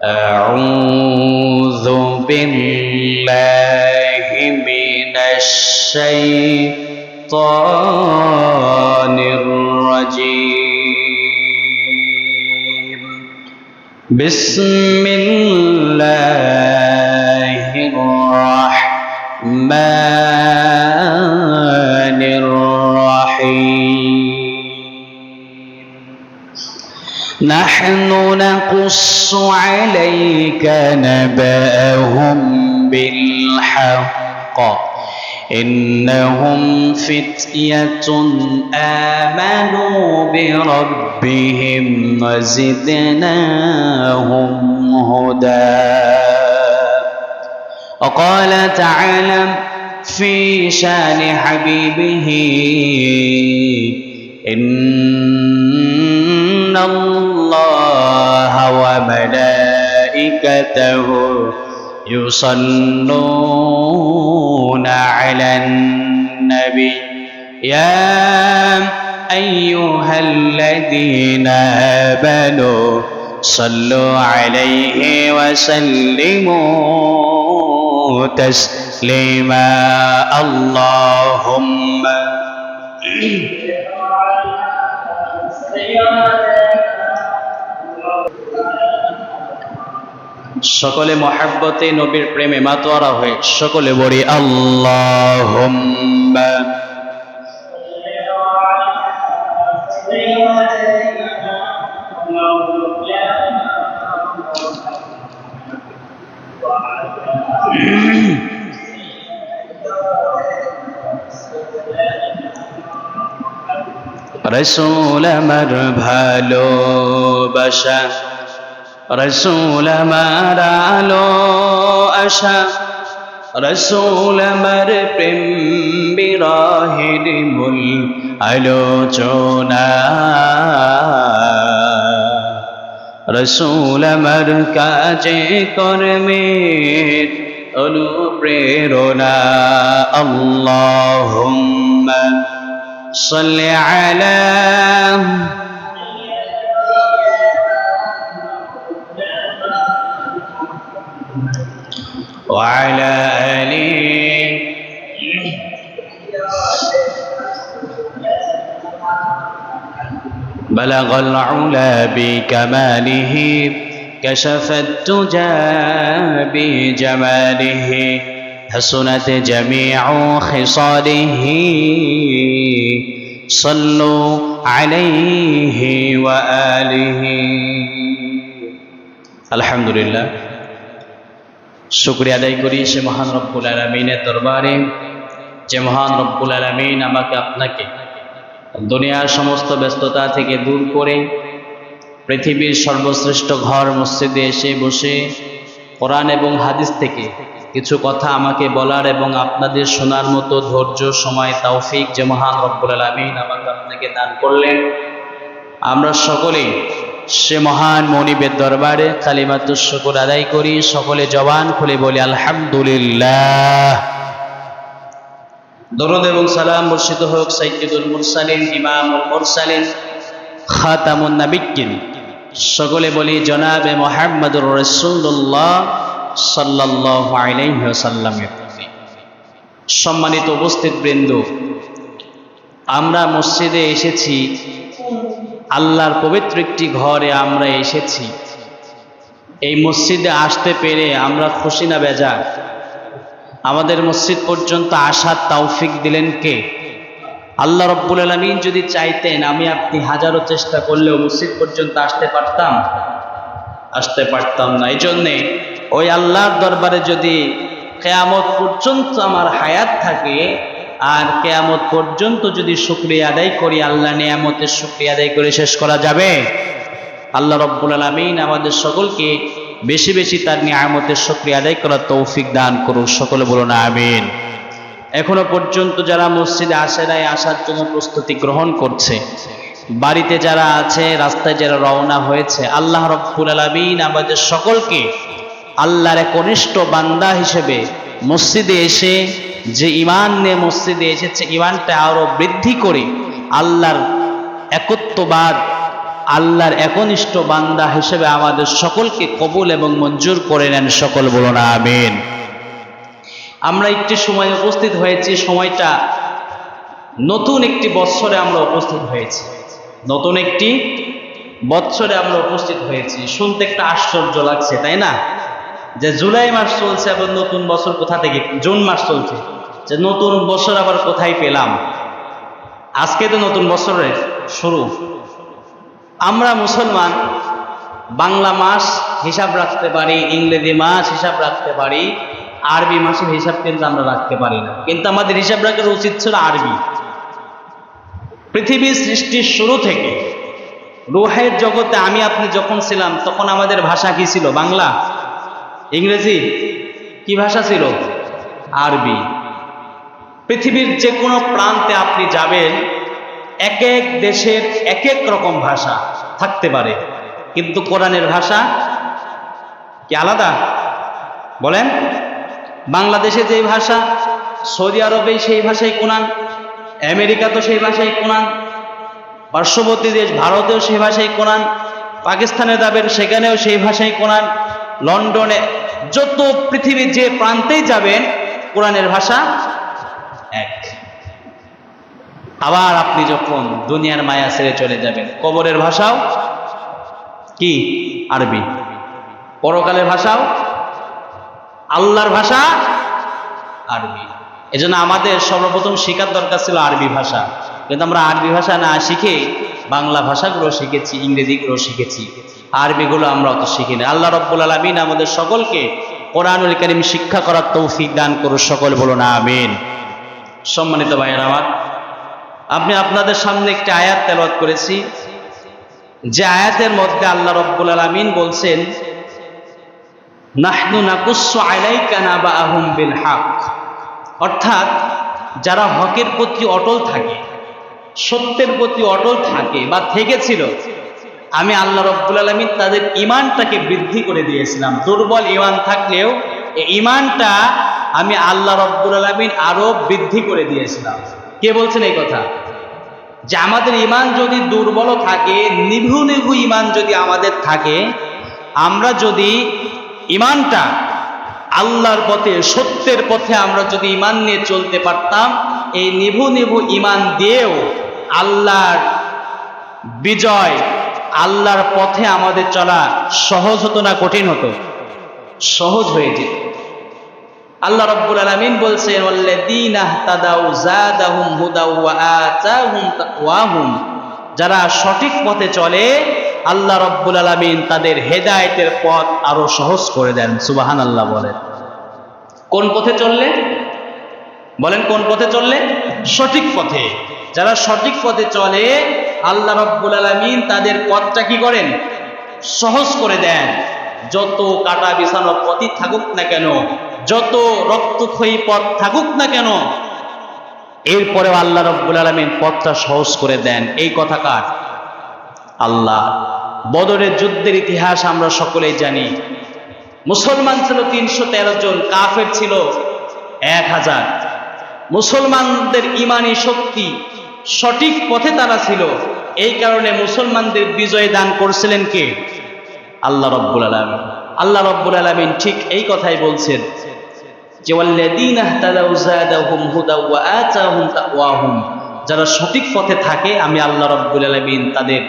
أعوذ بالله من الشيطان الرجيم بسم الله الرحمن الرحيم نحن نقص عليك نبأهم بالحق إنهم فتية آمنوا بربهم وزدناهم هدى وقال تعالى في شان حبيبه إن الله وملائكته يصلون على النبي يا أيها الذين آمنوا صلوا عليه وسلموا تسليما اللهم সকলে মহব্বতে নবীর প্রেমে মাতোয়ারা হয়ে সকলে বলি আল্লাহুম্মা রাসূল আমার ভালোবাসা রসুল আমার আলো আশা রসুল আমার প্রেম বিরহের মূল আলোচনা রসুল আমার কাজে কর্মের অনুপ্রেরণা আল্লাহুম্মা সাল্লি আলা وعلى آله بلغ العلا بكماله كشف الدجى بجماله حسنت جميع خصاله صلوا عليه وآله الحمد لله শুকরিয়া আদায় করি সে মহান রব্বুল আলামিনের দরবারে যে মহান রব্বুল আলামিন আমাকে আপনাকে দুনিয়ার সমস্ত ব্যস্ততা থেকে দূর করে পৃথিবীর সর্বশ্রেষ্ঠ ঘর মসজিদে এসে বসে কোরআন এবং হাদিস থেকে কিছু কথা আমাকে বলার এবং আপনাদের শোনার মতো ধৈর্য সময় তৌফিক যে মহান রব্বুল আলামিন আমাকে আপনাকে দান করলেন আমরা সকলেই সে মহান মনিবের দরবারে কালিমাতুশ শুকর আদায় করি সকলে জবান খুলে বলি আলহামদুলিল্লাহ দরুদ এবং সালাম বর্ষিত হোক সাইয়্যিদুল মুরসালিন ইমামুল মুরসালিন খাতামুন নাবিয়্যিন সকলে বলি জনাবে মুহাম্মদুর রাসূলুল্লাহ সাল্লাল্লাহু আলাইহি ওয়াসাল্লামের প্রতি সম্মানিত উপস্থিত বৃন্দ আমরা মসজিদে এসেছি আল্লাহর পবিত্র একটি ঘরে আমরা এসেছি এই মসজিদে আসতে পেরে আমরা খুশি না বেজার আমাদের মসজিদ পর্যন্ত আসার তৌফিক দিলেন কে আল্লাহ রাব্বুল আলামিন যদি চাইতেন আমি আপনি হাজারো চেষ্টা করলেও মসজিদ পর্যন্ত আসতে পারতাম না এইজন্যে ওই আল্লাহর দরবারে যদি কিয়ামত পর্যন্ত আমার হায়াত থাকে আর কিয়ামত পর্যন্ত যদি শুকরিয়া আদায় করি আল্লাহ নিয়ামতের শুকরিয়া আদায় করে শেষ করা যাবে আল্লাহ রাব্বুল আলামিন আমাদের সকলকে বেশি বেশি তার নিয়ামতের শুকরিয়া আদায় করার তৌফিক দান করুন সকলে বলুন আমিন এখনো পর্যন্ত যারা মসজিদে আসে নাই আসার জন্য প্রস্তুতি গ্রহণ করছে বাড়িতে যারা আছে রাস্তায় যারা রওনা হয়েছে আল্লাহ রাব্বুল আলামিন আমাদের সকলকে আল্লাহর কনিষ্ঠ বান্দা হিসেবে মসজিদে এসে যে ঈমান নিয়ে মসজিদে এসেছে ঈমানটা আরো বৃদ্ধি করে আল্লাহর একত্ববাদ আল্লাহর একনিষ্ঠ বান্দা হিসেবে আমাদের সকলকে কবুল এবং মঞ্জুর করে নেন, সকল বলুন আমিন। আমরা একটি সময় উপস্থিত হয়েছি, সময়টা নতুন একটি বৎসরে আমরা উপস্থিত হয়েছি, নতুন একটি বৎসরে আমরা উপস্থিত হয়েছি। শুনতে একটা আশ্চর্য লাগছে, তাই না? যে জুলাই মাস চলছে এবং নতুন বছর কোথা থেকে, জুন মাস চলছে, যে নতুন বছর আবার কোথায় পেলাম? আজকে তো নতুন বছরের শুরু। আমরা মুসলমান বাংলা মাস হিসাব রাখতে পারি, ইংরেজি মাস হিসাব রাখতে পারি, আরবি মাসের হিসাব কিন্তু আমরা রাখতে পারি না। কিন্তু আমাদের হিসাব রাখার উচিত ছিল আরবি। পৃথিবীর সৃষ্টির শুরু থেকে রুহের জগতে আমি আপনি যখন ছিলাম তখন আমাদের ভাষা কি ছিল? বাংলা, ইংরেজি, কি ভাষা ছিল? আরবি। পৃথিবীর যে কোনো প্রান্তে আপনি যাবেন, এক এক দেশের এক এক রকম ভাষা থাকতে পারে, কিন্তু কোরআনের ভাষা কি আলাদা? বলেন। বাংলাদেশে যে ভাষা, সৌদি আরবে সেই ভাষাই কোরআন, আমেরিকা তো সেই ভাষাই কোরআন, পার্শ্ববর্তী দেশ ভারতেও সেই ভাষাই কোরআন, পাকিস্তানে যাবেন সেখানেও সেই ভাষাই কোরআন, লন্ডনে, যত পৃথিবীর যে প্রান্তেই যাবেন কোরআনের ভাষা এক। আবার আপনি যখন দুনিয়ার মায়া ছেড়ে চলে যাবেন, কবরের ভাষাও কি? আরবি। পরকালের ভাষাও, আল্লাহর ভাষা আরবি। এজন্য আমাদের সর্বপ্রথম শেখার দরকার ছিল আরবি ভাষা, কিন্তু আমরা আরবি ভাষা না শিখে বাংলা ভাষাগুলো শিখেছি, ইংরেজিগুলো শিখেছি, আরবিগুলো আমরা অত শিখি না। আল্লাহ রাব্বুল আলামিন আমাদের সকলকে কোরআনুল কারীম শিক্ষা করার তৌফিক দান করুন, সকল বলুন আমিন। সম্মানিত ভাইয়েরা আমার, আমি আপনাদের সামনে একটি আয়াত তেলাওয়াত করেছি, যে আয়াতের মধ্যে আল্লাহ রাব্বুল আলামিন বলছেন, নাহনু নাকুসসু আলাইকা নাবাআহুম বিল হক। অর্থাৎ যারা হকের প্রতি অটল থাকে, সত্যের প্রতি অটল থাকে বা থেকেছিল, আমি আল্লাহ রাব্বুল আলামিন তাদের ঈমানটাকে বৃদ্ধি করে দিয়েছিলাম। দুর্বল ঈমান থাকলেও এই ঈমানটা আমি আল্লাহ রাব্বুল আলামিন আরো বৃদ্ধি করে দিয়েছিলাম। কে বলছেন এই কথা? যে আমাদের ঈমান যদি দুর্বল থাকে, নিভু নিভু ঈমান যদি আমাদের থাকে, আমরা যদি ঈমানটা আল্লাহর পথে, সত্যের পথে আমরা যদি ঈমান নিয়ে চলতে পারতাম, এই নিভু নিভু ঈমান দিয়েও আল্লাহর বিজয়, আল্লাহর পথে আমাদের চলা সহজ হতো না কঠিন হতো? সহজ হয়ে যেত। আল্লাহ রাব্বুল আলামিন বলছেন, ওয়াল্লাযীনা ইহতাদাউ যাদাহুম হুদাও ওয়া আতাহুম তাকওয়াহুম। যারা সঠিক পথে চলে, আল্লাহ রাব্বুল আলামিন তাদের হেদায়েতের পথ আরো সহজ করে দেন। সুবহানাল্লাহ বলেন। কোন পথে চললে? বলেন, কোন পথে চললে? সঠিক পথে। যারা সঠিক পথে চলে, আল্লাহ রাব্বুল আলামিন তাদের পথটা কি করেন? সহজ করে দেন। যত কাটা বিছানো পথই থাকুক না কেন, যত রক্তক্ষয়ী পথ থাকুক না কেন, এরপরেও আল্লাহ রাব্বুল আলামিন পথটা সহজ করে দেন। এই কথা কার? আল্লাহ। বদরের যুদ্ধের ইতিহাস আমরা সকলেই জানি। মুসলমান ছিল 313 জন, কাফের ছিল 1000। মুসলমানদের ঈমানি শক্তি, সঠিক পথে তারা ছিল, এই কারণে মুসলমানদের বিজয় দান করছিলেন কে? আল্লাহ রাব্বুল আলামিন। আল্লাহ রাব্বুল আলামিন ঠিক এই কথাই বলছেন যে, ওয়াল্লাযীনা ইহতাদাউ যাদাহুম হুদাও ওয়া আতাহুম তাকওয়াহুম। যারা সঠিক পথে থাকে, আমি আল্লাহ রাব্বুল আলামিন তাদের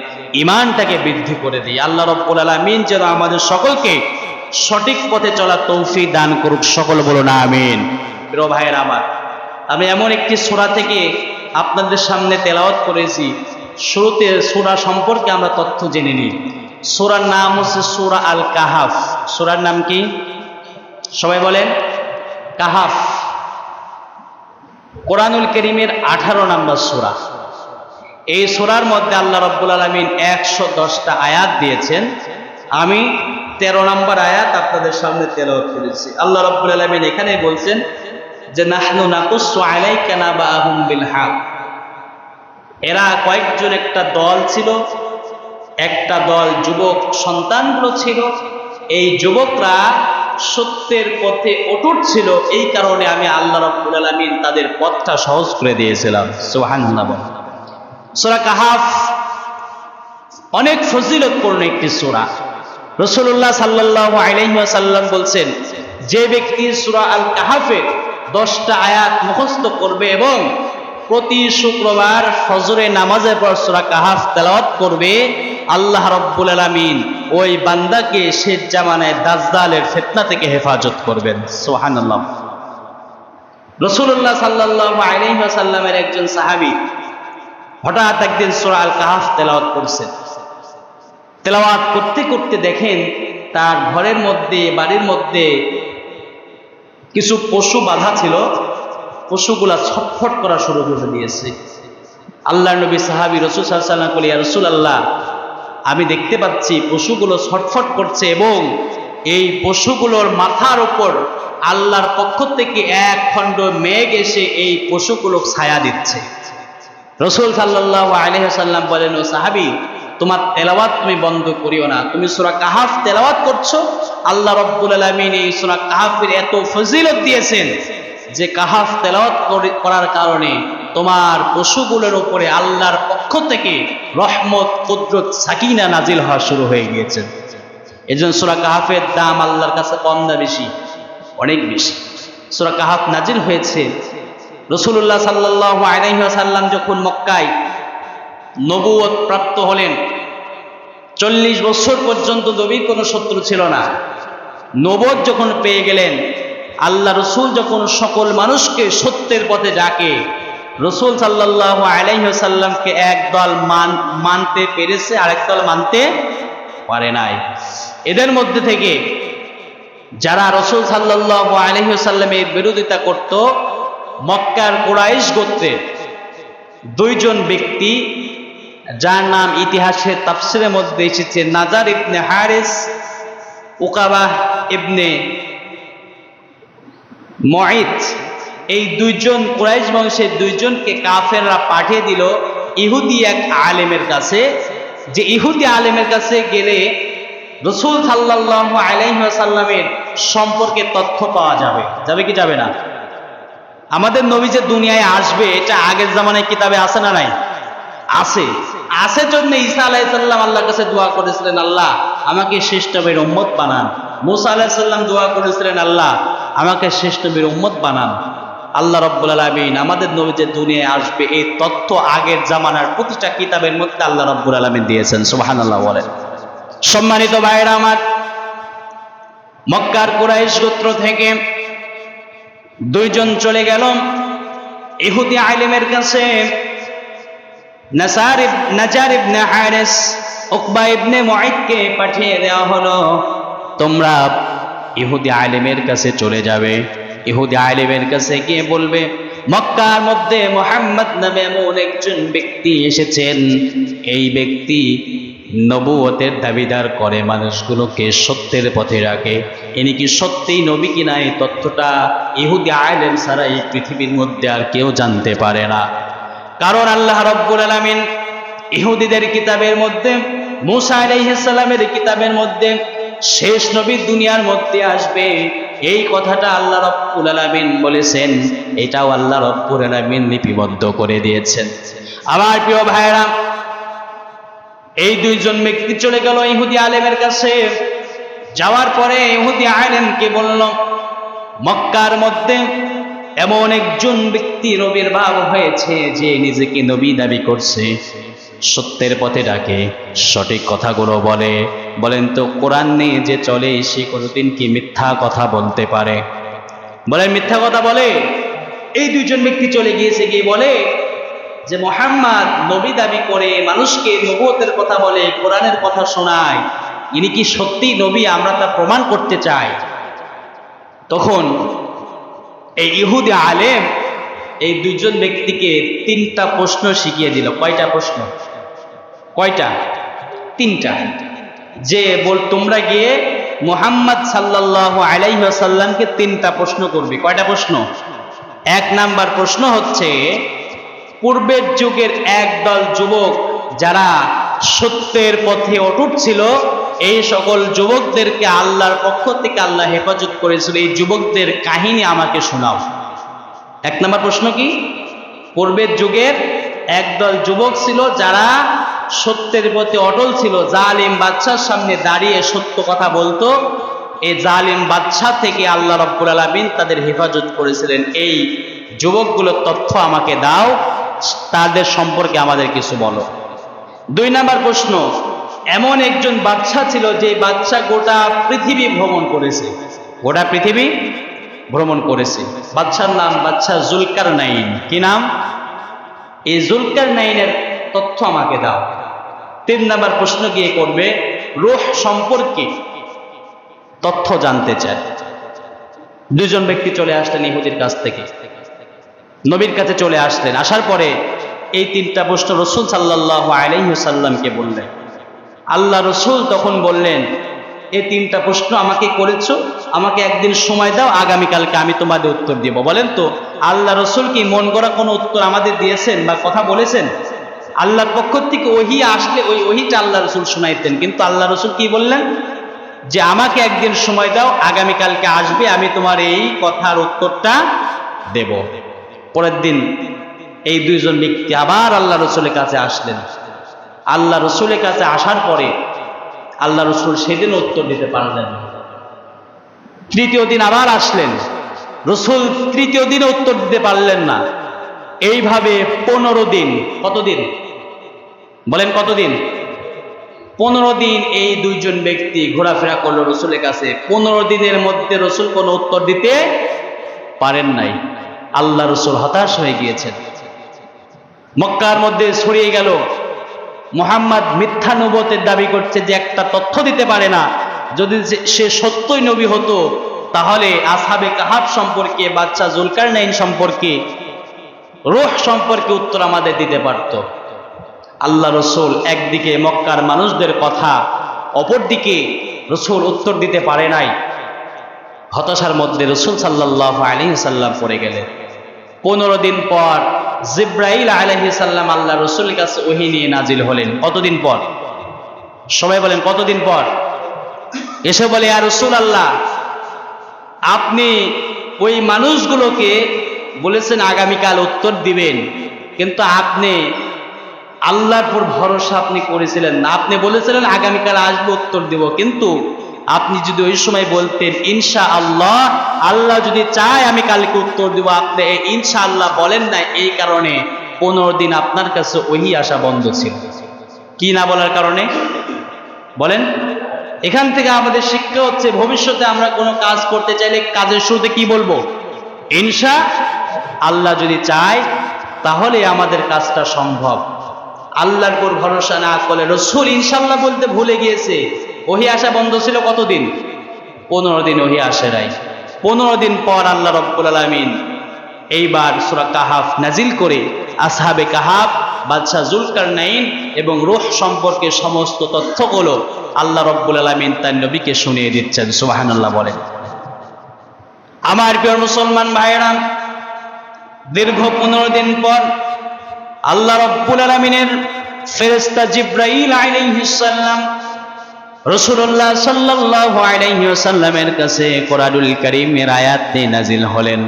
ঈমানটাকে বৃদ্ধি করে দিই। আল্লাহ রাব্বুল আলামিন যেন আমাদের সকলকে সঠিক পথে চলার তৌফিক দান করুক, সকল বলুন আমিন। প্রিয় ভাইয়েরা আমার, আমি এমন একটি সূরা থেকে আপনাদের সামনে তেলাওয়াত করেছি। শুরুতে সূরা সম্পর্কে আমরা তথ্য জেনে নিই। সূরার নাম হচ্ছে সূরা আল কাহাফ। সূরার নাম কি? সবাই বলেন। কাহাফ। কোরআনুল কারীমের 18 নম্বর সূরা। এই সূরার মধ্যে আল্লাহ রাব্বুল আলামিন 110টা আয়াত দিয়েছেন। আমি 13 নম্বর আয়াত আপনাদের সামনে তেলাওয়াত করেছি। আল্লাহ রাব্বুল আলামিন এখানে বলছেন যে, নাহনু নাকুসসু আলাইকা নাবাআহুম বিল হক। এরা কয়েকজন একটা দল ছিল, একটা দল যুবক সন্তানগুলো ছিল। এই যুবকরা সত্যের পথে অটুট ছিল, এই কারণে আমি আল্লাহ রাব্বুল আলামিন তাদের পথটা সহজ করে দিয়েছিলাম। সুবহানাল্লাহ। সূরা কাহাফ অনেক ফজিলতপূর্ণ একটি সূরা। রাসূলুল্লাহ সাল্লাল্লাহু আলাইহি ওয়াসাল্লাম বলছেন, যে ব্যক্তি সূরা আল কাহাফের 10টা আয়াত মুখস্থ করবে এবং প্রতি শুক্রবার ফজরে নামাজের পর সূরা কাহাফ তেলাওয়াত করবে, আল্লাহ রাব্বুল আলামিন ওই বান্দাকে শেষ জামানায় দাজ্জালের ফিতনা থেকে হেফাজত করবেন। সুবহানাল্লাহ। রাসূলুল্লাহ সাল্লাল্লাহু আলাইহি ওয়াসাল্লামের একজন সাহাবী হঠাৎ একদিন সূরা আল কাহাফ তেলাওয়াত করছেন। তেলাওয়াত করতে করতে দেখেন তার ঘরের মধ্যে, বাড়ির মধ্যে কিছু পশু বাঁধা ছিল, পশুগুলা ছটফট করা শুরু করে দিয়েছে। আল্লাহর নবী সাহাবী রাসূল সাল্লাল্লাহু আলাইহি ওয়াসাল্লাম বলে, ইয়া রাসূলুল্লাহ, আমি দেখতে পাচ্ছি পশুগুলো ছটফট করছে এবং এই পশুগুলোর মাথার উপর আল্লাহর পক্ষ থেকে এক খণ্ড মেঘ এসে এই পশুগুলো ছায়া দিচ্ছে। রাসূল সাল্লাল্লাহু আলাইহি ওয়াসাল্লাম বলেন, ও সাহাবী, তোমার তেলাওয়াত তুমি বন্ধ করিও না, তুমি সূরা কাহাফ তেলাওয়াত করছো। আল্লাহ রাব্বুল আলামিন এই সূরা কাহাফের এত ফজিলত দিয়েছেন যে কাহাফ তেলাওয়াত করার কারণে তোমার পশুগুলোর উপরে আল্লাহর পক্ষ থেকে রহমত, কুদরত, সাকিনা নাজিল হওয়া শুরু হয়ে গিয়েছে। এজন্য সূরা কাহাফের দাম আল্লাহর কাছে কম না বেশি? অনেক বেশি। সূরা কাহাফ নাজিল হয়েছে রাসূলুল্লাহ সাল্লাল্লাহু আলাইহি ওয়াসাল্লাম যখন মক্কায় নবুয়ত প্রাপ্ত হলেন। 40 বছর পর্যন্ত নবীর কোনো শত্রু ছিল না। নবুয়ত যখন পেয়ে গেলেন, আল্লাহ রসুল যখন সকল মানুষকে সত্যের পথে ডাকে, রসুল সাল্লাল্লাহু আলাইহি ওয়াসাল্লামকে একদল মানতে পেরেছে, আরেক দল মানতে পারে নাই। এদের মধ্যে থেকে যারা রসুল সাল্লাল্লাহু আলাইহি ওয়াসাল্লামের বিরোধিতা করত, মক্কার কুরাইশ গোত্রের 2 জন ব্যক্তি, যার নাম ইতিহাসের তাফসিরের মধ্যে এসেছে নাজার ইবনে হারিস, উকাবাহ ইবনে মুঈত, এই 2 জন কুরাইশ বংশের 2 জনকে কাফেররা পাঠিয়ে দিল ইহুদি এক আলেমের কাছে, যে ইহুদি আলেমের কাছে গেলে রাসূল সাল্লাল্লাহু আলাইহি ওয়াসাল্লামের সম্পর্কে তথ্য পাওয়া যাবে। যাবে কি যাবে না? আমাদের নবী যে দুনিয়ায় আসবে, এটা আগের জামানায় কিতাবে আছে না নাই? আছে। আছে জন্য ঈসা আলাইহিস সালাম আল্লাহর কাছে দোয়া করেছিলেন, আল্লাহ আমাকে শেষ নবীর উম্মত বানান। মুসা আলাইহিস সালাম দোয়া করেছিলেন, আল্লাহ আমাকে শেষ নবীর উম্মত বানান। আল্লাহ রাব্বুল আলামিন আমাদের নবী যে দুনিয়ায় আসবে এই তথ্য আগের জামানার প্রতিটা কিতাবের মধ্যে আল্লাহ রাব্বুল আলামিন দিয়েছেন। সুবহানাল্লাহ বলেন। সম্মানিত ভাইরা আমার, মক্কার কুরাইশ গোত্র থেকে 2 জন চলে গেল ইহুদি আলেমের কাছে। নাজার ইবনে হারিস, উকবা ইবনে মুঈতকে পাঠিয়ে দেওয়া হলো, তোমরা ইহুদি আলেমের কাছে চলে যাবে। ইহুদি আলেমের কাছে গিয়ে বলবে, মক্কার মধ্যে মুহাম্মদ নামে এমন একজন ব্যক্তি এসেছেন, এই ব্যক্তি নবুয়তের দাবিদার করে, মানুষগুলোকে সত্যের পথে রাখে। ইনি কি সত্যিই নবী কিনা এই তথ্যটা ইহুদি আলেম ছাড়া এই পৃথিবীর মধ্যে আর কেউ জানতে পারে না। কারণ আল্লাহ রাব্বুল আলামিন ইহুদিদের কিতাবের মধ্যে, মূসা আলাইহিস সালামের কিতাবের মধ্যে শেষ নবী দুনিয়ার মধ্যে আসবে এই কথাটা আল্লাহ রাব্বুল আলামিন বলেছেন, এটাও আল্লাহ রাব্বুল আলামিন লিপিবদ্ধ করে দিয়েছেন। আমার প্রিয় ভাইরা, এই 2 জন ব্যক্তি চলে গেল ইহুদি আলেমের কাছে। যাওয়ার পরে ইহুদি আলেমকে বলল, মক্কার মধ্যে এমন একজন ব্যক্তি নবীর ভাব হয়েছে যে নিজেকে নবী দাবি করছে, সত্যের পথে ডাকে, সঠিক কথাগুলো বলে। বলেন তো, কোরআন নিয়ে যে চলে সে কোনোদিন কি মিথ্যা কথা বলতে পারে? বলেন মিথ্যা কথা বলে? এই 2 জন ব্যক্তি চলে গিয়েছে, গিয়ে বলে যে মুহাম্মদ নবী দাবি করে, মানুষকে নবুয়তের কথা বলে, কোরআনের কথা শোনায়, ইনি কি সত্যি নবী? আমরা তা প্রমাণ করতে চাই। তখন এই ইহুদি আলেম এই 2 জন ব্যক্তিকে 3টা প্রশ্ন শিখিয়ে দিল। কয়টা প্রশ্ন? কয়টা? 3টা। যে তোমরা গিয়ে মুহাম্মদ সাল্লাল্লাহু আলাইহি ওয়াসাল্লামকে 3টা প্রশ্ন করবে। কয়টা প্রশ্ন? 1 নাম্বার প্রশ্ন হচ্ছে, পূর্বের যুগের একদল যুবক যারা সত্যের পথে অটুট ছিল, এই সকল যুবকদেরকে আল্লাহর পক্ষ থেকে আল্লাহ হেফাজত করেছিল, এই যুবকদের কাহিনী আমাকে শোনাও। 1 নম্বর প্রশ্ন কি? পূর্বের যুগের একদল যুবক ছিল যারা সত্যের প্রতি অটল ছিল, জালিম বাদশার সামনে দাঁড়িয়ে সত্য কথা বলতো, এই জালিম বাদশা থেকে আল্লাহ রাব্বুল আলামিন তাদের হেফাজত করেছিলেন। এই যুবকগুলোর তথ্য আমাকে দাও, তাদের সম্পর্কে আমাদের কিছু বলো। 2 নাম্বার প্রশ্ন, এমন একজন বাদশা ছিল যে বাদশা গোটা পৃথিবী ভ্রমণ করেছে, গোটা পৃথিবী ভ্রমণ করেছে। বাদশার নাম বাদশা জুলকারনাইন। কি নাম? এই জুলকারনাইনের তথ্য আমাকে দাও। 3 নাম্বার প্রশ্ন গিয়ে করবে রূহ সম্পর্কে তথ্য জানতে চায়। 2 জন ব্যক্তি চলে আসলেন ইহুদির কাছ থেকে, নবীর কাছে চলে আসলেন। আসার পরে এই 3টা প্রশ্ন রাসূল সাল্লাল্লাহু আলাইহি ওয়াসাল্লামকে বললেন। আল্লাহ রাসূল তখন বললেন, এই 3টা প্রশ্ন আমাকে করেছো, আমাকে একদিন সময় দাও, আগামীকালকে আমি তোমাদের উত্তর দিব। বলেন তো আল্লাহ রাসূল কি মন গড়া কোনো উত্তর আমাদের দিয়েছেন বা কথা বলেছেন? আল্লাহর পক্ষ থেকে ওহী আসলে ওই ওহীটা আল্লাহ রাসূল শোনাইতেন, কিন্তু আল্লাহ রাসূল কি বললেন? যে আমাকে একদিন সময় দাও, আগামীকালকে আসবে, আমি তোমার এই কথার উত্তরটা দেব। পরের দিন এই 2 জন ব্যক্তি আবার আল্লাহ রাসূলের কাছে আসলেন। আল্লাহ রাসূলের কাছে আসার পরে আল্লাহ রাসূল সেদিন উত্তর দিতে পারলেন না। 3য় দিন আবার আসলেন, রাসূল 3য় দিনে উত্তর দিতে পারলেন না। এইভাবে 15 দিন, কতদিন বলেন, কতদিন? 15 দিন এই 2 জন ব্যক্তি ঘোরাফেরা করলো রাসূলের কাছে। 15 দিনের মধ্যে রাসূল কোনো উত্তর দিতে পারেন নাই। আল্লাহ রাসূল হতাশ হয়ে গিয়েছেন। মক্কার মধ্যে ছড়িয়ে গেল মুহাম্মদ মিথ্যা নবুয়তের দাবি করছে, যে একটা তথ্য দিতে পারে না। যদি সে সত্যই নবী হতো তাহলে আসহাবে কাহাফ সম্পর্কে, বাদশা জুলকারনাইন সম্পর্কে, রূহ সম্পর্কে উত্তর আমাদের দিতে পারত। আল্লাহ রাসূল একদিকে মক্কার মানুষদের কথা, অপরদিকে রাসূল উত্তর দিতে পারে নাই। হতাশার মধ্যে রাসূল সাল্লাল্লাহু আলাইহি সাল্লাম পড়ে গেলেন। 15 দিন পর জিবরাইল আলাইহিস সালাম আল্লাহ রাসূলের কাছে ওহী নিয়ে নাজিল হলেন। কতদিন পর? সবাই বলেন কতদিন পর? এসে বলে, ইয়া রাসূলুল্লাহ, আপনি ওই মানুষগুলোকে বলেছেন আগামীকাল উত্তর দিবেন, কিন্তু আপনি আল্লাহর উপর ভরসা আপনি করেছিলেন না। আপনি বলেছিলেন আগামীকাল আসবো, উত্তর দিব, কিন্তু আপনি যদি ওই সময় বলতেন ইনশাআল্লাহ, আল্লাহ যদি চায় আমি কালকে উত্তর দিব, আপনি ইনশাআল্লাহ বলেন না। এই কারণে 15 দিন আপনার কাছে ওহী আসা বন্ধ ছিল। কি না বলার কারণে? বলেন। এখান থেকে আমাদের শিক্ষা হচ্ছে, ভবিষ্যতে আমরা কোনো কাজ করতে চাইলে কাজের শুরুতে কি বলবো? ইনশাআল্লাহ যদি চায় তাহলে আমাদের কাজটা সম্ভব। আল্লাহর উপর ভরসা না করলে, রাসূল ইনশাআল্লাহ বলতে ভুলে গিয়েছে, ওহী আসা বন্ধ ছিল কতদিন? 15 দিন ওহী আসে নাই। 15 দিন পর আল্লাহ রাব্বুল আলামিন এইবার সূরা কাহাফ নাজিল করে আসহাবে কাহাফ, বাদশা জুলকারনাইন এবং রূহ সম্পর্কে সমস্ত তথ্যগুলো আল্লাহ রাব্বুল আলামিন তার নবীকে শুনিয়ে দিচ্ছেন। সুবহানাল্লাহ বলেন। আমার প্রিয় মুসলমান ভাইরা, দীর্ঘ 15 দিন পর আল্লাহ রাব্বুল আলামিনের ফেরেশতা জিবরাইল আলাইহিস সালাম রাসূলুল্লাহ সাল্লাল্লাহু আলাইহি ওয়াসাল্লামের কাছে কোরআনুল কারীমের আয়াত নিয়ে নাজিল হলেন।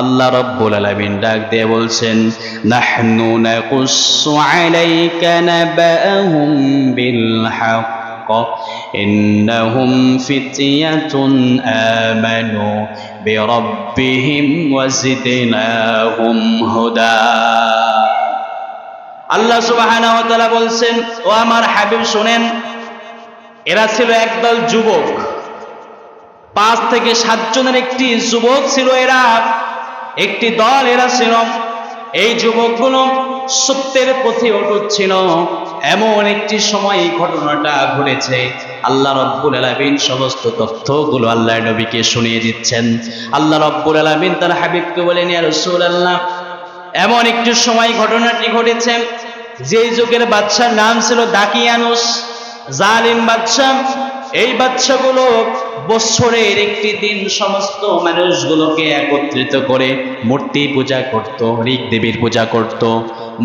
আল্লাহ রাব্বুল আলামিন ডাক দিয়ে বলছেন, নাহনু নাকুসসু আলাইকা নাবাআহুম বিল হক ইন্নাহুম ফিতয়াতুন আমানু বিরাব্বিহিম ওয়াজিদনাহুম হুদা। আল্লাহ সুবহানাহু ওয়া তাআলা বলছেন, ও আমার হাবিব শুনেন, এরা ছিল একদল যুবক, 5 থেকে 7 জনের একটি যুবক ছিল। এরা একটি দল, এরা ছিল। এই যুবকগুলো সত্যের পথে অটুট ছিল। এমন একটি সময় এই ঘটনাটা ঘটেছে। আল্লাহ রাব্বুল আলামিন সমস্ত তথ্যগুলো আল্লাহর নবীকে শুনিয়ে দিচ্ছেন। আল্লাহ রাব্বুল আলামিন তার হাবিবকে বলেন, ইয়া রাসূলুল্লাহ, এমন একটি সময় ঘটনাটি ঘটেছে, যেই যুগের বাদশার নাম ছিল দাকিয়ানুস, জালিম বাদশা। এই বাদশাগুলো বছরের একটি দিন সমস্ত মানুষগুলোকে একত্রিত করে মূর্তি পূজা করত, ঋক দেবীর পূজা করত।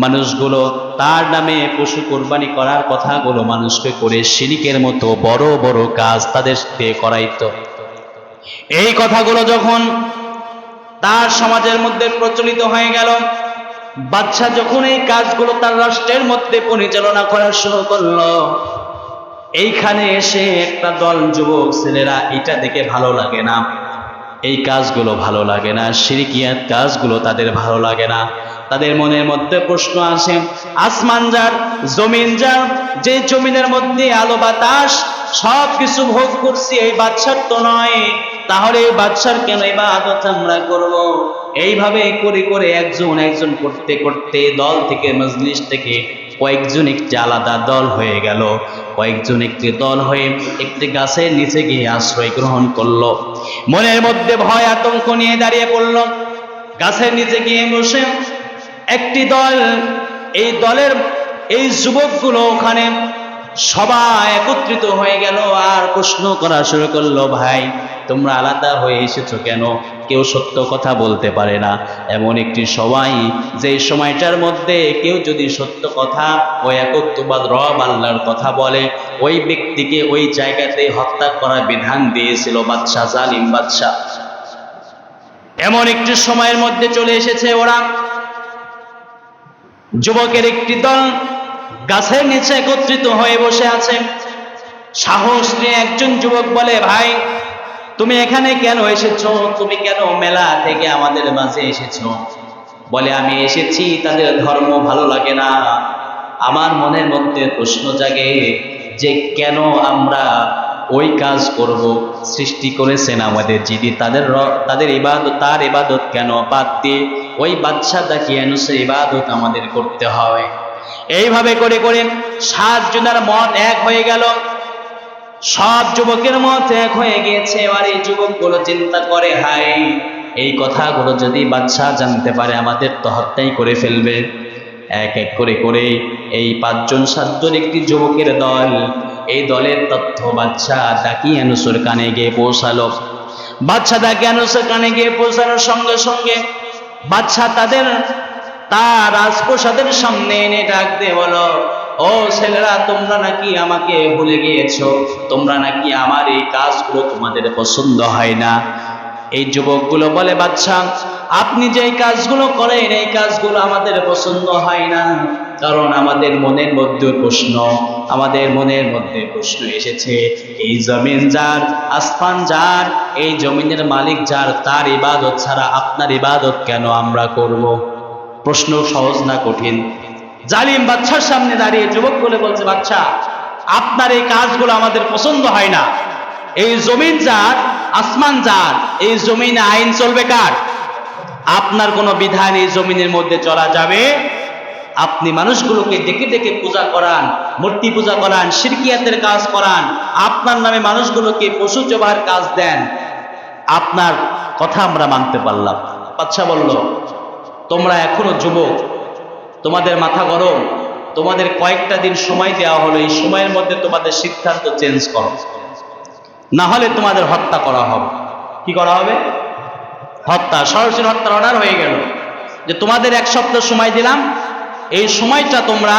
মানুষগুলো তার নামে পশু কোরবানি করার কথাগুলো মানুষকে করে শিরিকের মতো বড় বড় কাজ তাদের দিয়ে করাইত। এই কথাগুলো যখন তার সমাজের মধ্যে প্রচলিত হয়ে গেল, বাদশা যখন এই কাজগুলো তার রাষ্ট্রের মধ্যে পরিচালনা করা শুরু করলো, এইখানে এসে একটা দল যুবক ছেলেরা এটা দেখে ভালো লাগে না, এই কাজগুলো ভালো লাগে না, শিরকিয়াত কাজগুলো তাদের ভালো লাগে না। তাদের মনের মধ্যে প্রশ্ন আসে, আসমান যার, জমিন যার, যে জমিনের মধ্যে আলো বাতাস সব কিছু ভোগ করছি এই বাদশার তো নয়, তাহলে এই বাদশার কেন ইবাদত আমরা করব? এইভাবে করে করে একজন একজন করতে করতে দল থেকে, মজলিস থেকে কয়েকজন একটি আলাদা দল হয়ে গেল। কয়েকজন একটি দল হয়ে একটি গাছের নিচে গিয়ে আশ্রয় গ্রহণ করলো। মনের মধ্যে ভয় আতঙ্ক নিয়ে দাঁড়িয়ে পড়ল। গাছের নিচে গিয়ে বসে একটি দল, এই দলের এই যুবকগুলো ওখানে সবাই একত্রিত হয়ে গেল আর প্রশ্ন করা শুরু করলো, ভাই তোমরা আলাদা হয়ে এসেছো কেন? কেউ সত্য কথা বলতে পারে না। এমন একটি সময়, যে সময়টার মধ্যে কেউ যদি সত্য কথা ও একত্ববাদ রব আল্লাহর কথা বলে, ওই ব্যক্তিকে ওই জায়গাতে হত্যা করার বিধান দিয়েছিল বাদশা, জালিম বাদশা। এমন একটি সময়ের মধ্যে চলে এসেছে ওরা। যুবকের একটি দল গাছের নিচে একত্রিত হয়ে বসে আছে। সাহস নিয়ে একজন যুবক বলে, ভাই তুমি এখানে কেন এসেছো? তুমি কেন মেলা থেকে আমাদের মাঝে এসেছো? বলে, আমি এসেছি তাদের ধর্ম ভালো লাগে না। আমার মনের মধ্যে প্রশ্ন জাগে যে কেন আমরা ওই কাজ করব? সৃষ্টি করেছেন আমাদের যিনি, তাদের ইবাদত, তার ইবাদত কেন বাদ দিয়ে ওই বাদশা দাকিয়ে সে ইবাদত আমাদের করতে হয়? এইভাবে করে করে 7 জনের মত এক হয়ে গেল। সব যুবকের মত এক হয়ে গিয়েছে। এবার এই যুবকগুলো চিন্তা করে, হাই এই কথাগুলো যদি বাদশা জানতে পারে আমাদের তো হত্যাই করে ফেলবে। এক এক করে করে এই 5 জন 7 জন একটি যুবকের দল, এই দলের তথ্য বাদশা দাকিয়ানুসের কানে গিয়ে পৌঁছালো। বাদশা দাকিয়ানুসের কানে গিয়ে পৌঁছানোর সঙ্গে সঙ্গে বাদশা তার রাজপ্রাসাদের সামনে এনে ডাক দিয়ে বলো, ও ছেলেরা, তোমরা নাকি আমাকে ভুলে গিয়েছো? তোমরা নাকি আমার এই কাজগুলো তোমাদের পছন্দ হয় না? এই যুবকগুলো বলে, বাদশা আপনি যে কাজগুলো করেন এই কাজগুলো আমাদের পছন্দ হয় না, কারণ আমাদের মনের মধ্যে প্রশ্ন এসেছে, এই জমিন যার, আসমান যার, এই জমিনের মালিক যার, তার ইবাদত ছাড়া আপনার ইবাদত কেন আমরা করব? প্রশ্ন সহজ না কঠিন? জালিম বাদশার সামনে দাঁড়িয়ে যুবকগুলো বলছে, বাদশা আপনার এই কাজগুলো আমাদের পছন্দ হয় না। এই জমিন যার, আসমান যার, এই জমিনে আইন চলবে কার? আপনার কোনো বিধান এই জমিনের মধ্যে চলা যাবে? আপনি মানুষগুলোকে ডেকে ডেকে পূজা করান, মূর্তি পূজা করান, শিরকিয়াতের কাজ করান, আপনার নামে মানুষগুলোকে পশু জবাইয়ের কাজ দেন, আপনার কথা আমরা মানতে পারলাম। বাদশা বলল, তোমরা এখনো যুবক, তোমাদের মাথা গরম, তোমাদের কয়েকটা দিন সময় দেওয়া হলো, এই সময়ের মধ্যে তোমাদের সিদ্ধান্ত চেঞ্জ করো, না হলে তোমাদের হত্যা করা হবে। কি করা হবে? হত্যা। সরাসরি হত্যার অর্ডার হয়ে গেল যে তোমাদের 1 সপ্তাহ সময় দিলাম, এই সময়টা তোমরা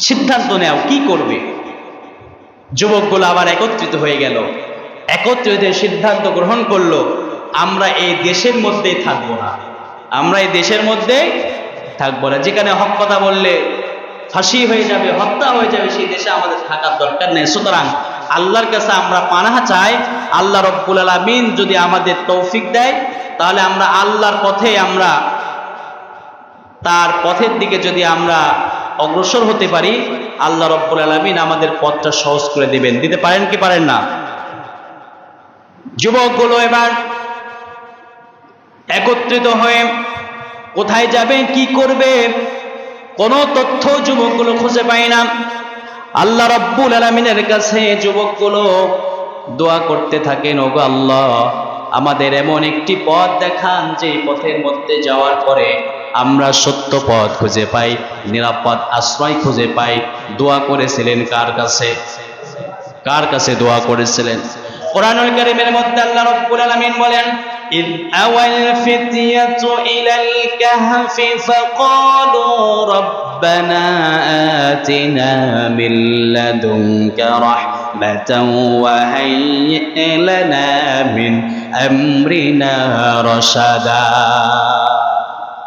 সিদ্ধান্ত নেও কি করবে। যুবকগুলো আবার একত্রিত হয়ে গেল। একত্রিত সিদ্ধান্ত গ্রহণ করলো, আমরা এই দেশের মধ্যেই থাকবো না, আমরা এই দেশের মধ্যে থাকবো না। যেখানে হক কথা বললে ফাঁসি হয়ে যাবে, হত্যা হয়ে যাবে, সেই দেশে আমাদের থাকার দরকার নেই। সুতরাং আল্লাহর কাছে আমরা পানাহা চাই। আল্লাহ রব্বুল আলামিন যদি আমাদের তৌফিক দেয়, তাহলে আমরা আল্লাহর পথে, আমরা তার পথের দিকে যদি আমরা অগ্রসর হতে পারি, আল্লাহ রব্বুল আলামিন আমাদের পথটা সহজ করে দিবেন। দিতে পারেন কি পারেন না? যুবকগুলো এবার একত্রিত হয়ে কোথায় যাবে, কি করবে, কোনো তথ্য যুবকগুলো খুঁজে পায় না। আল্লাহ রাব্বুল আলামিনের কাছে যুবকগুলো দোয়া করতে থাকেন, ওগো আল্লাহ আমাদের এমন একটি পথ দেখান যে পথের মধ্যে যাওয়ার পরে আমরা সত্য পথ খুঁজে পাই, নিরাপদ আশ্রয় খুঁজে পাই। দোয়া করেছিলেন কার কাছে? কার কাছে দোয়া করেছিলেন? কোরআনুল কারীমের মধ্যে আল্লাহ রাব্বুল আলামিন বলেন, ইয আওয়াল ফিতয়াতু ইলাল কাহফি ফাকালু রাব্বানা আতিনা মিন লাদুনকা রাহমাতান ওয়া হাইয়্ লানা মিন আমরিনা রাশাদা।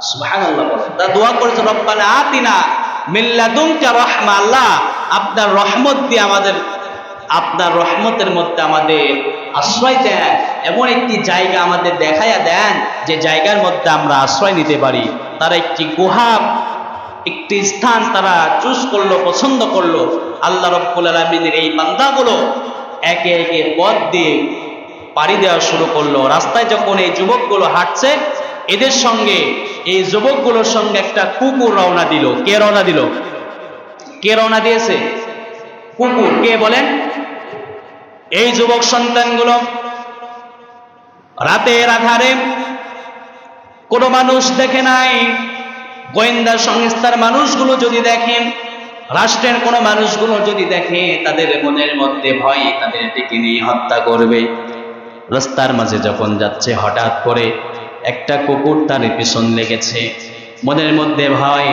সুবহানাল্লাহ বলেন। তা দোয়া করেছে রব্বানা আতিনা মিন লাদুনকা রাহমা, আল্লাহ আপনার রহমত দিয়ে আমাদের, আপনার রহমতের মধ্যে আমাদের আশ্রয় দেন, এমন একটি জায়গা আমাদের দেখাইয়া দেন যে জায়গার মধ্যে আমরা আশ্রয় নিতে পারি। তারা একটি গুহা, একটি স্থান তারা চুজ করলো, পছন্দ করলো। আল্লাহ রাব্বুল আলামিনের এই বান্দাগুলো একে একে পথ দিয়ে পাড়ি দেওয়া শুরু করলো। রাস্তায় যখন এই যুবকগুলো হাঁটছে, এদের সঙ্গে, এই যুবকগুলোর সঙ্গে একটা কুকুর রওনা দিল। কে রওনা দিল? কে রওনা দিয়েছে? কুকুর। কে বলেন? এই যুবক সন্তানগুলো রাতের আধারে কোনো মানুষ দেখে নাই। গোয়েন্দা সংস্থার মানুষগুলো যদি দেখেন, রাষ্ট্রের কোনো মানুষগুলো যদি দেখে, তাদের মনের মধ্যে ভয়, তাদের ডেকে নিয়ে হত্যা করবে। রাস্তার মাঝে যখন যাচ্ছে, হঠাৎ করে একটা কুকুর তার পিছন লেগেছে। মনের মধ্যে ভয়,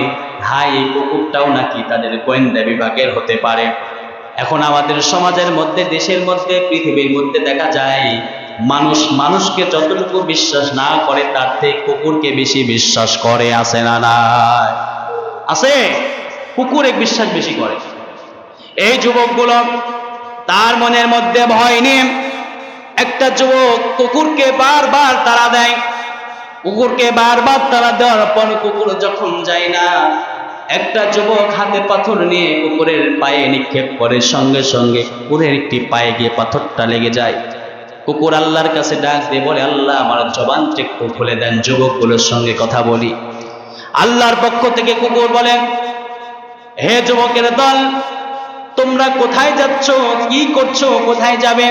হাই এই কুকুরটাও নাকি তাদের গোয়েন্দা বিভাগের হতে পারে। এখন আমাদের সমাজের মধ্যে, দেশের মধ্যে, পৃথিবীর মধ্যে দেখা যায় মানুষ মানুষকে যতটুকু বিশ্বাস না করে তার থেকে কুকুরকে বেশি বিশ্বাস করে। আছে না নাই? আছে। কুকুরে বিশ্বাস বেশি করে। এই যুবকগুলো তার মনের মধ্যে ভয় নিয়ে, একটা যুবক কুকুরকে বারবার তাড়া দেয়। কুকুরকে বারবার তাড়া দেওয়ার পর কুকুর যখন যায় না, একটা যুবক হাতে পাথর নিয়ে কুকুরের পায়ে নিক্ষেপ করে। সঙ্গে সঙ্গে কুকুরের একটি পায়ে গিয়ে পাথরটা লেগে যায়। কুকুর আল্লাহর কাছে ডাক দিয়ে বলে, আল্লাহ আমার জবানটা একটু খুলে দেন, যুবকগুলোর সঙ্গে কথা বলি। আল্লাহর পক্ষ থেকে কুকুর বলেন, হে যুবকের দল, তোমরা কোথায় যাচ্ছ? কি করছো? কোথায় যাবে?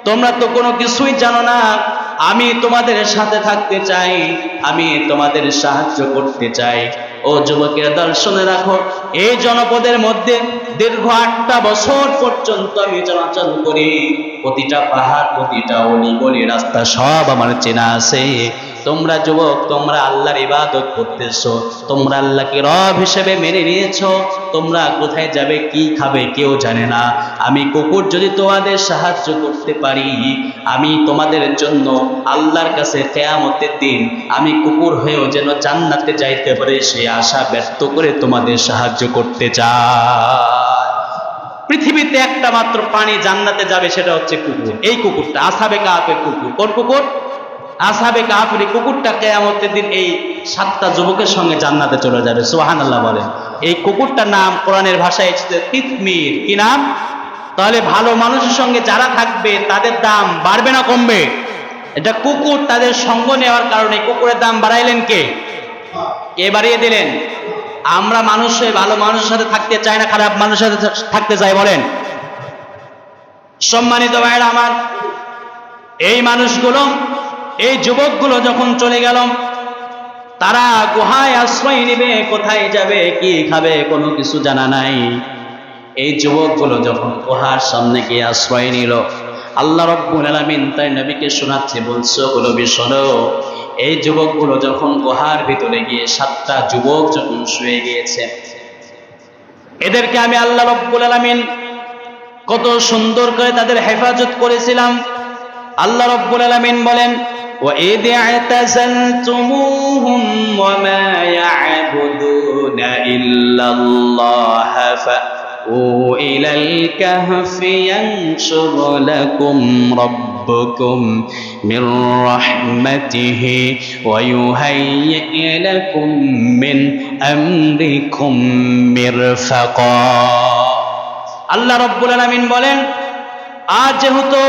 তোমরা তো কোনো কিছুই জানো না। আমি তোমাদের সাথে থাকতে চাই, আমি তোমাদের সাহায্য করতে চাই। ও যুবকের দল, শুনে রাখো, এই জনপদের মধ্যে দীর্ঘ 8টা বছর পর্যন্ত আমি চলাচল করি। প্রতিটা পাহাড়, প্রতিটা অলি গলি, রাস্তা সব আমার চেনা আছে। তোমরা যুবক, তোমরা আল্লাহর ইবাদত করতেছো, তোমরা আল্লাহকে রব হিসেবে মেনে নিয়েছো। তোমরা কোথায় যাবে, কি খাবে কেউ জানে না। আমি কুকুর যদি তোমাদের সাহায্য করতে পারি, আমি তোমাদের জন্য আল্লাহর কাছে কিয়ামতের দিন আমি কুকুর হয়েও যেন জান্নাতে যাইতে পারে সেই আশা ব্যক্ত করে তোমাদের সাহায্য করতে চাই। পৃথিবীতে একটা মাত্র প্রাণী জান্নাতে যাবে, সেটা হচ্ছে কুকুর। এই কুকুরটা আসহাবে কাহফের কুকুর। কোন কুকুর? আসহাবে কাহফের কুকুরটা কিয়ামতের দিন এই 7টা যুবকের সঙ্গে জান্নাতে চলে যাবে। সুবহানাল্লাহ বলেন। এই কুকুরটার নাম কোরআনের ভাষায় এসেছে কিতমির। কি নাম? তাহলে ভালো মানুষের সঙ্গে যারা থাকবে তাদের দাম বাড়বে না কমবে? এটা কুকুর তাদের সঙ্গ নেওয়ার কারণে। কুকুরের দাম বাড়াইলেন কে? কে বাড়িয়ে দিলেন? আমরা মানুষ হয়ে ভালো মানুষের সাথে থাকতে চাই না, খারাপ মানুষের সাথে থাকতে চাই? বলেন। সম্মানিত ভাইরা আমার, এই মানুষগুলো, এই যুবকগুলো যখন চলে গেল, তারা গুহায় আশ্রয় নেবে, কোথায় যাবে, কি খাবে, কোনো কিছু জানা নাই। এই যুবকগুলো যখন গুহার সামনে গিয়ে আশ্রয় নিল, আল্লাহ রাব্বুল আলামিন তার নবীকে শোনাচ্ছে, বলছো হলো শোনো, এই যুবকগুলো যখন গুহার ভিতরে গিয়ে 7টা যুবক যখন শুয়ে গিয়েছে, এদেরকে আমি আল্লাহ রাব্বুল আলামিন কত সুন্দর করে তাদের হেফাজত করেছিলাম। আল্লাহ রাব্বুল আলামিন বলেন, وَإِذِ اعْتَزَلْتُمُوهُمْ وَمَا يَعْبُدُونَ إِلَّا اللَّهَ فَأْوُوا إِلَى الْكَهْفِ يَنشُرْ لَكُمْ رَبُّكُمْ مِنْ رَحْمَتِهِ وَيُهَيِّئْ لَكُمْ مِنْ أَمْرِكُمْ مِرْفَقًا। আল্লাহ রাব্বুল আলামিন বলেন, আজ যেহেতু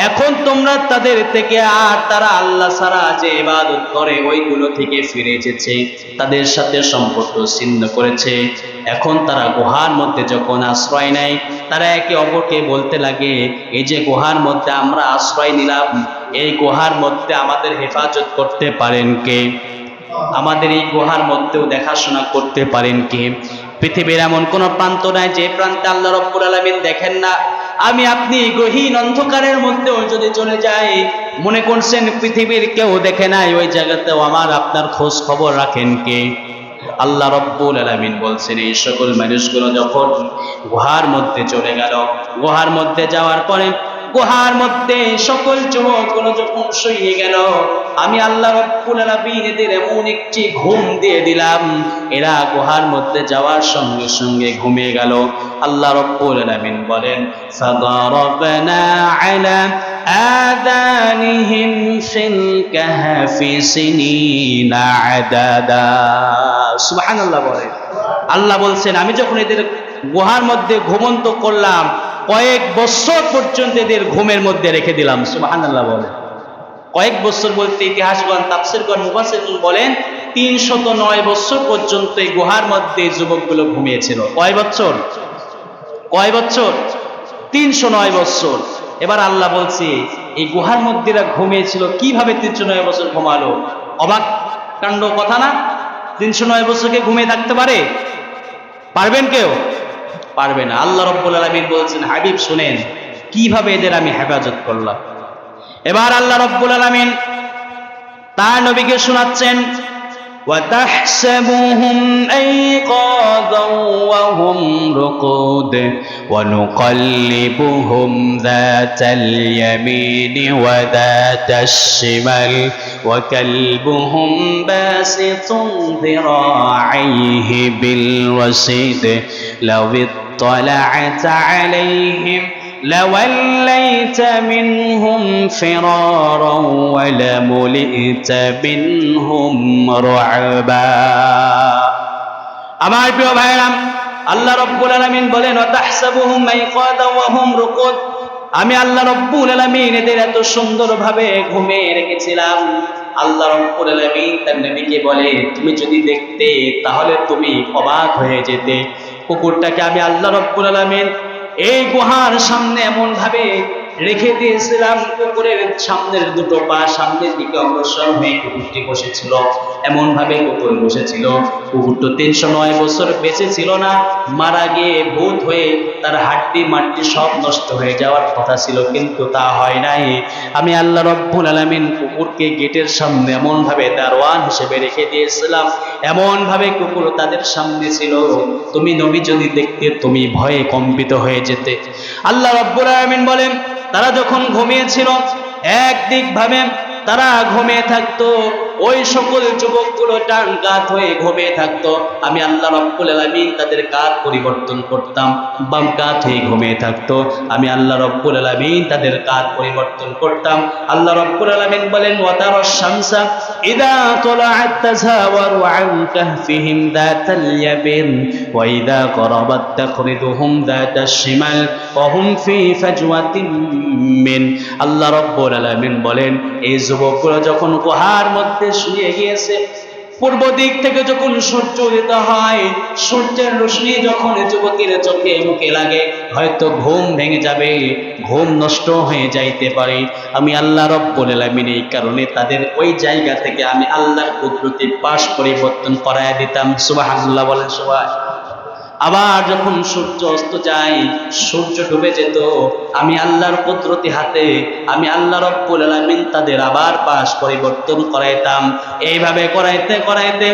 এখন তোমরা তাদের থেকে, আর তারা আল্লাহ ছাড়া যে ইবাদত করে ওইগুলো থেকে ফিরে এসেছে, তাদের সাথে সম্পর্ক ছিন্ন করেছে, এখন তারা গুহার মধ্যে যখন আশ্রয় নেয়, তারা একে অপরকে বলতে লাগে, এই যে গুহার মধ্যে আমরা আশ্রয় নিলাম, এই গুহার মধ্যে আমাদের হেফাজত করতে পারেন কে? আমাদের এই গুহার মধ্যেও দেখাশোনা করতে পারেন কে? পৃথিবীর এমন কোন প্রান্ত নাই যে প্রান্তে আল্লাহ রাব্বুল আলামিন দেখেন না। আমি আপনি গহীন অন্ধকারের মধ্যেও যদি চলে যাই, মনে করছেন পৃথিবীর কেউ দেখে নাই, ওই জায়গাতেও আমার আপনার খোঁজ খবর রাখেন কে? আল্লাহ রাব্বুল আলামিন বলছেন, এই সকল মানুষগুলো যখন গুহার মধ্যে চলে গেল, গুহার মধ্যে যাওয়ার পরে গুহার মধ্যে সকল যুবকগুলো যখন শুয়ে গেল, আমি আল্লাহ রাব্বুল আলামিন এদের এমন একটি ঘুম দিয়ে দিলাম, এরা গুহার মধ্যে যাওয়ার সঙ্গে সঙ্গে ঘুমিয়ে গেল। আল্লাহ রাব্বুল আলামিন বলেন, ফাদারাবনা আলা আযানিহিম ফিল কাহফি সিনিনা আদাদা। সুবহানাল্লাহ বলেন। আল্লাহ বলছেন, আমি যখন এদের গুহার মধ্যে ঘুমন্ত করলাম, কয়েক বছর পর্যন্ত এদের ঘুমের মধ্যে রেখে দিলাম। সুবহানাল্লাহ বলেন। কয়েক বছর বলতে ইতিহাসগণ, তাফসীরগণ, মুফাসসিরগণ বলেন 309 বছর পর্যন্ত এই গুহার মধ্যে যুবকগুলো ঘুমিয়েছিল। কয় বছর? 309 বছর। এবার আল্লাহ বলছে, এই গুহার মধ্যে এরা ঘুমিয়েছিল কিভাবে? 309 বছর ঘুমালো। অবাক কাণ্ড কথা না? 309 বছরকে ঘুমিয়ে থাকতে পারে? পারবেন কেউ? পারবে না। আল্লাহ রাব্বুল আলামিন বলছেন, হাবিব শুনেন কিভাবে এদের আমি হেফাজত করলাম। এবার আল্লাহ রাব্বুল আলামিন তার নবীকে শোনাচ্ছেন, وَتَحْسَبُهُمْ أَيْقَاظًا وَهُمْ رُقُودٌ وَنُقَلِّبُهُمْ ذَاتَ الْيَمِينِ وَذَاتَ الشِّمَالِ وَكَلْبُهُمْ بَاسِطٌ ذِرَاعَيْهِ بِالْوَصِيدِ لَوِ اطَّلَعْتَ عَلَيْهِمْ لوليت منهم فرارا ولملئت منهم رعبا। আমার প্রিয় ভাইরা, আল্লাহ রাব্বুল আলামিন বলেন, ওয়াতাহসাবুহুম আইকাদা ওয়া হুম রুকুদ। আমি আল্লাহ রাব্বুল আলামিন এদের এত সুন্দরভাবে ঘুমে রেখেছিলাম। আল্লাহ রাব্বুল আলামিন তার নবীকে বলে, তুমি যদি দেখতে তাহলে তুমি অবাক হয়ে যেতে। কুকুরটাকে আমি আল্লাহ রাব্বুল আলামিন এই গুহার সামনে এমন ভাবে রেখে দিয়েছিলাম, কুকুরের সামনের দুটো পা সামনের দিকে অগ্রসর হয়ে কুকুরটি বসেছিল। এমন ভাবে কুকুর বসেছিল, কুকুরটা 309 বছর বেঁচে ছিল না, মারা গিয়ে ভূত হয়ে তার হাড্ডি মাড্ডি সব নষ্ট হয়ে যাওয়ার কথা ছিল, কিন্তু তা হয় নাই। আমি আল্লাহ রাব্বুল আলামিন কুকুরকে গেটের সামনে এমন ভাবে দারওয়ান হিসেবে রেখে দিয়েছিলাম, এমন ভাবে কুকুর তাদের সামনে ছিল, তুমি নবী যদি দেখতে তুমি ভয়ে কম্পিত হয়ে যেতে। আল্লাহ রাব্বুল আলামিন বলেন, তারা যখন ঘুমিয়েছিল একদিক ভাবে তারা ঘুমিয়ে থাকতো, ওই সকল যুবকগুলো ডান কাত হয়ে ঘুমিয়ে থাকতো। আমি আল্লাহ রাব্বুল আলামিন তাদের কাত পরিবর্তন করতাম, বাম কাত হয়ে ঘুমিয়ে থাকতো। আমি আল্লাহ রাব্বুল আলামিন তাদের কাত পরিবর্তন করতাম। আল্লাহ রাব্বুল আলামিন বলেন, ওয়াতারাশ শামসা ইযা তালাআত তাযাওয়ারু আন কাহফিহিম যাতাল ইয়ামিন ওয়া ইযা গরাবাত তাখরিদুহুম যাতাশ শিমাল ওয়া হুম ফি ফাজওয়াতিন মিন। আল্লাহ রাব্বুল আলামিন বলেন, এই যুবকগুলো যখন গুহার মধ্যে শুয়ে গিয়েছে, পূর্ব দিক থেকে যখন সূর্য উদিত হয়, সূর্যের রশ্মি যখন যুবকের চোখে মুখে লাগে, হয়তো ঘুম ভেঙে যাবে, ঘুম নষ্ট হয়ে যাইতে পারে। আমি আল্লাহ রাব্বুল আলামিন এই কারণে তাদের ওই জায়গা থেকে আমি আল্লাহর কুদরতি পাশ পরিবর্তন করায় দিতাম। সুবহানাল্লাহ বলেন। সুবহানাল্লাহ। আবার যখন সূর্য অস্ত যায়, সূর্য ডুবে যেত, আমি আল্লাহর কুদরতি হাতে আমি আল্লাহ রাব্বুল আলামিন তাদের আবার পাশ পরিবর্তন করাইতাম। এইভাবে করাইতে করাইতে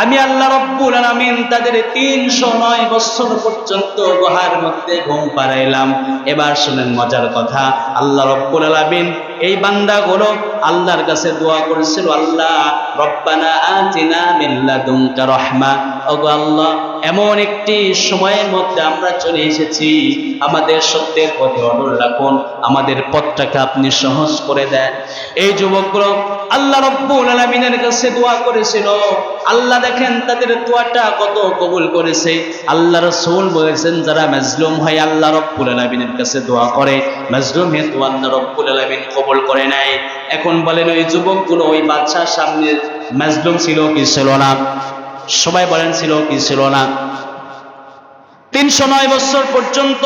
আমি আল্লাহ রাব্বুল আলামিন তাদের 309 বছর পর্যন্ত গুহার মধ্যে ঘুম পাড়াইলাম। এবার শুনেন মজার কথা, আল্লাহ রাব্বুল আলামিন এই বান্দাগুলো আল্লাহর কাছে দোয়া করেছিল, আল্লাহ রব্বানা আতিনা মিন লাদুনকা রাহমা। ওগো আল্লাহ, এমন একটি সময়ের মধ্যে আমরা চলে এসেছি, আমাদের সত্যের পথে অটল রাখুন, আমাদের পথটাকে আপনি সহজ করে দেন। এই যুবকগুলো আল্লাহ রাব্বুল আলামিনের কাছে দোয়া করেছিল। আল্লাহ দেখেন তাদের দোয়াটা কত কবুল করেছে। আল্লাহ রাসূল বলেছেন, যারা মাজলুম হয় আল্লাহ রাব্বুল আলামিনের কাছে দোয়া করে, মাজলুম হে তো আল্লাহ রাব্বুল আলামিন কবুল করে নাই। এখন বলেন, ওই যুবকগুলো ওই বাদশার সামনে মাজলুম ছিল কি ছিল না? সবাই বলেন, ছিল কি ছিল না? 309 বছর পর্যন্ত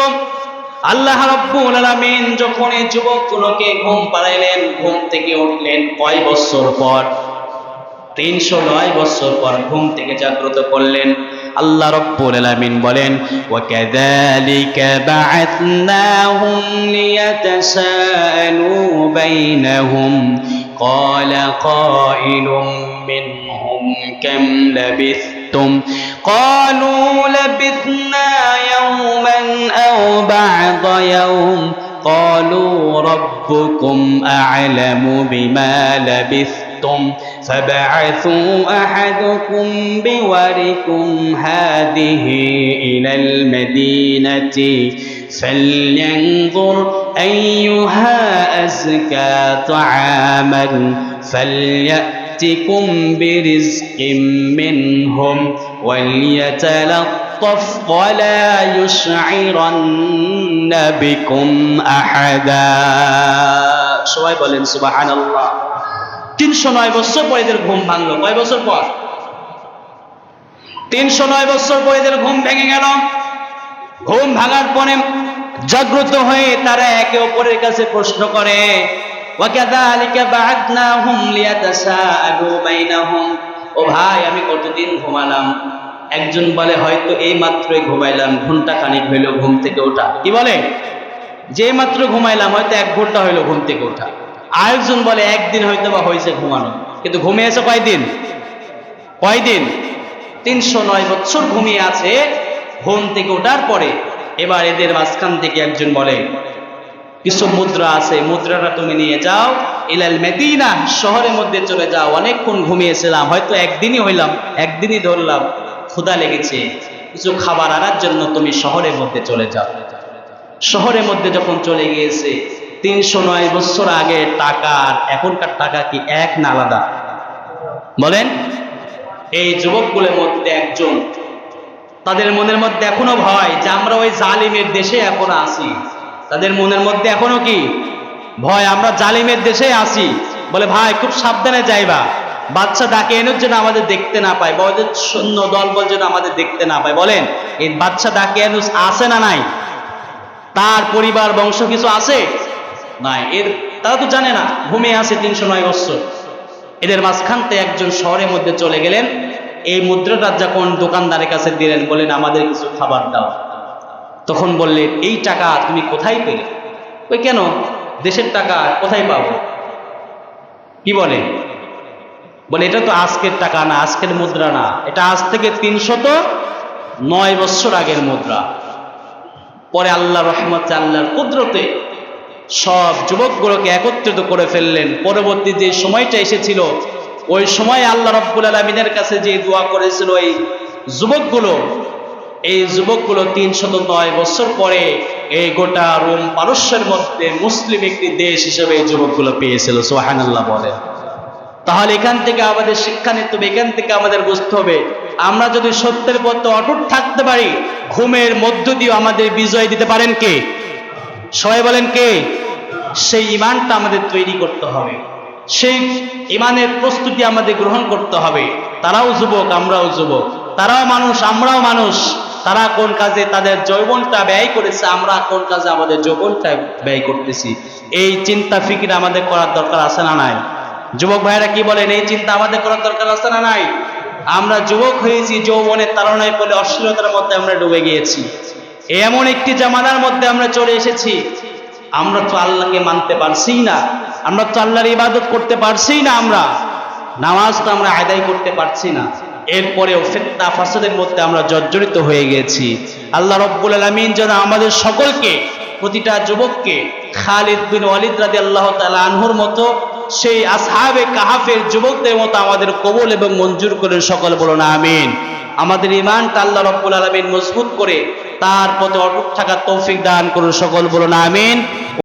আল্লাহ রাব্বুল আলামিন যখন এই যুবকগুলোকে ঘুম পাড়াইলেন, ঘুম থেকে উঠলেন কয় বছর পর? 309 বছর পর ঘুম থেকে জাগ্রত করলেন। আল্লাহ রাব্বুল আলামিন বলেন, ওয়া কাযালিকা বা'আথনাহুম লিয়াতাসাআলু বাইনাহুম ক্বালা কাইলুম মিনহুম কাম লাবিথতুম ক্বালু লাবিথনা ইয়াওমান আও বা'দা ইয়াওম قالوا ربكم أعلم بما لبثتم فابعثوا أحدكم بورقكم هذه إلى المدينة فلينظر أيها أزكى طعاما فليأتكم برزق منهم وليتلطف ولا يشعرن بكم أحدا সবাই বলেন সুবহানাল্লাহ 309 বছর পরে এদের ঘুম ভাঙলো কয় বছর পর 309 বছর পরে এদের ঘুম ভেঙে গেল ঘুম ভাঙার পরে জাগ্রত হয়ে তারা একে অপরের কাছে প্রশ্ন করে ওয়াকাযালিকা বা'আতনাহুম লিয়াতাসাআলু বাইনাহুম ও ভাই আমি কতদিন ঘুমালাম একজন বলে হয়তো এই মাত্রই ঘুমাইলাম ঘন্টা খানিক হইল ঘুম থেকে ওঠা কি বলে যে মাত্র ঘুমাইলাম হয়তো 1 ঘন্টা হইল ঘুম থেকে ওঠা আরেকজন বলে একদিন হয়তো বা হয়েছে ঘুমানো কিন্তু ঘুমিয়েছে কয়দিন 309 বছর ঘুমিয়ে আছে ঘুম থেকে ওঠার পরে এবার এদের মাঝখান থেকে একজন বলে কিছু মুদ্রা আছে মুদ্রাটা তুমি নিয়ে যাও ইলাল মদিনা শহরের মধ্যে চলে যাও অনেকক্ষণ ঘুমিয়েছিলাম হয়তো একদিনই ধরলাম ক্ষুধা লেগেছে কিছু খাবার আনার জন্য তুমি শহরের মধ্যে চলে যাও শহরের মধ্যে যখন চলে গিয়েছে 309 বছর আগে টাকা আর এখনকার টাকা কি এক না আলাদা বলেন এই যুবকগুলোর মধ্যে একজন তাদের মনের মধ্যে এখনো ভয় যে আমরা ওই জালিমের দেশে এখনো আছি তাদের মনের মধ্যে এখনো কি ভয় আমরা জালিমের দেশে আছি বলে ভাই খুব সাবধানে যাইবা বাচ্চা ডাকে এনে যেন আমাদের দেখতে না পায় বড়দের সৈন্য দলবল যেন আমাদের দেখতে না পায় বলেন এই বাচ্চা ডাকে এনে আছে না নাই তার পরিবার বংশ কিছু আছে নাই তারা তো জানে না ঘুমিয়ে আছে 309 বছর এদের মাঝখান থেকে একজন শহরের মধ্যে চলে গেলেন এই মুদ্রাটা যখন দোকানদারের কাছে দিলেন বলেন আমাদের কিছু খাবার দাও তখন বললেন এই টাকা তুমি কোথায় পেলে ওই কেন দেশের টাকা কোথায় পাবো কি বলে এটা তো আজকের টাকা না আজকের মুদ্রা না এটা আজ থেকে 309 বছর আগের মুদ্রা পরে আল্লাহ রহমতে আল্লাহর কুদরতে সব যুবকগুলোকে একত্রিত করে ফেললেন পরবর্তী যে সময়টা এসেছিল ওই সময় আল্লাহ রাব্বুল আলামিনের কাছে যে দোয়া করেছিল এই যুবকগুলো 309 বছর পরে এই গোটা রোম পারস্যের মধ্যে মুসলিম একটি দেশ হিসেবে এই যুবকগুলো পেয়েছিল সুবহানাল্লাহ বলে তাহলে এখান থেকে আমাদের শিক্ষা নিতে হবে এখান থেকে আমাদের বুঝতে হবে আমরা যদি সত্যের পথে অটুট থাকতে পারি ঘুমের মধ্য দিয়ে আমাদের বিজয় দিতে পারেন কে সবাই বলেন কে সেই ঈমানটা আমাদের তৈরি করতে হবে সেই ঈমানের প্রস্তুতি আমাদের গ্রহণ করতে হবে তারাও যুবক আমরাও যুবক তারাও মানুষ আমরাও মানুষ তারা কোন কাজে তাদের যৌবনটা ব্যয় করেছে আমরা কোন কাজে আমাদের যৌবনটা ব্যয় করতেছি এই চিন্তা ফিকির আমাদের করার দরকার আছে না নাই যুবক ভাইরা কি বলেন এই চিন্তা আমাদের করার দরকার আছে না নাই আমরা যুবক হয়েছি যৌবনের তাড়নায় বলে অশ্লীলতার মধ্যে আমরা ডুবে গিয়েছি এমন একটি জামানার মধ্যে আমরা চলে এসেছি আমরা তো আল্লাহকে মানতে পারছি না আমরা তো আল্লাহর ইবাদত করতে পারছি না আমরা নামাজ তো আমরা আদায় করতে পারছি না এরপরেও ফিতনা ফাসাদের মধ্যে আমরা জর্জরিত হয়ে গেছি আল্লাহ রাব্বুল আলামিন যেন আমাদের সকলকে প্রতিটা যুবককে খালিদ বিন ওয়ালিদ রাদিয়াল্লাহু তাআলা আনহুর মতো সেই আসহাবে কাহাফের যুবকদের মতো আমাদের কবুল এবং মঞ্জুর করে সকল বলুন আমিন আমাদের ঈমানটা আল্লাহ রাব্বুল আলামিন মজবুত করে তার পথে অটুট থাকার তৌফিক দান করুন সকল বলুন আমিন।